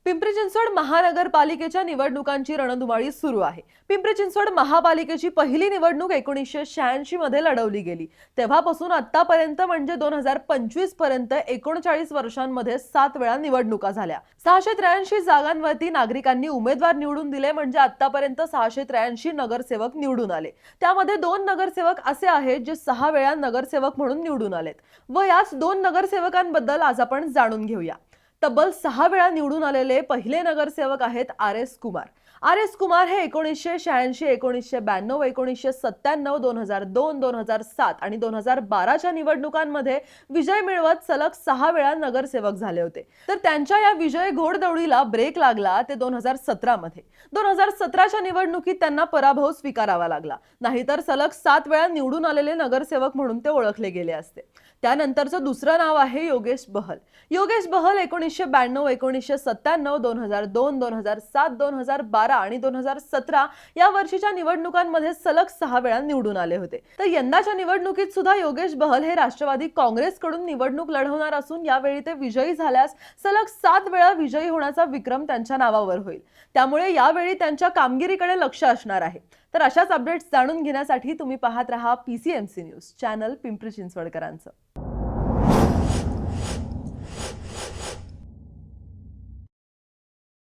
पिंपरी चिंचवड महानगरपालिकेच्या निवडणुकांची रणधुमाळी सुरू आहे। पिंपरी चिंचवड महापालिकेची पहिली निवडणूक 1986 मध्ये लढवली गेली। तेव्हापासून आतापर्यंत म्हणजे 2025 पर्यंत 39 वर्षांमध्ये 7 वेळा निवडणुका झाल्या। 683 जागांवरती नागरिकांनी उमेदवार निवडून दिले, म्हणजे आतापर्यंत 683 नगरसेवक निवडून आले। त्यामध्ये 2 नगरसेवक असे आहेत जे 6 वेळा नगरसेवक म्हणून निवडून आलेत व याच 2 नगरसेवकांबद्दल आज आपण जाणून घेऊया। तब्बल 6 वेळा निवडून आलेले पहिले नगरसेवक आहेत आर.एस. कुमार। आर.एस. कुमार हे 1986, 1992, 1997, 2002, 2007 आणि 2012च्या निवडणुकांमध्ये विजय मिळवत सलग 6 वेळा नगरसेवक झाले होते। तर त्यांच्या या विजय घोडदौडीला ब्रेक लागला ते 2017 मध्ये। 2017च्या निवडणुकीत त्यांना पराभव स्वीकारावा लागला, नाहीतर सलग 7 वेळा निवडून आलेले नगरसेवक म्हणून ते ओळखले गेले असते। त्यानंतरचं दुसरं नाव आहे योगेश बहल। योगेश बहल 1992, 1997, 2002, 2007, 2012 आणि 2017 या वर्षीच्या निवडणुकांमध्ये सलग 6 वेळा निवडून आले होते। तर यंदाच्या निवडणुकीत सुद्धा योगेश बहल हे राष्ट्रवादी काँग्रेसकडून निवडणूक लढवणार असून यावेळी ते विजयी झाल्यास सलग 7 वेळा विजयी होण्याचा विक्रम त्यांच्या नावावर होईल। त्यामुळे यावेळी त्यांच्या कामगिरीकडे लक्ष असणार आहे। तर अशाच अपडेट्स जाणून घेण्यासाठी तुम्ही पाहत रहा PCMC न्यूज चॅनल पिंपरी चिंचवडकरांचं।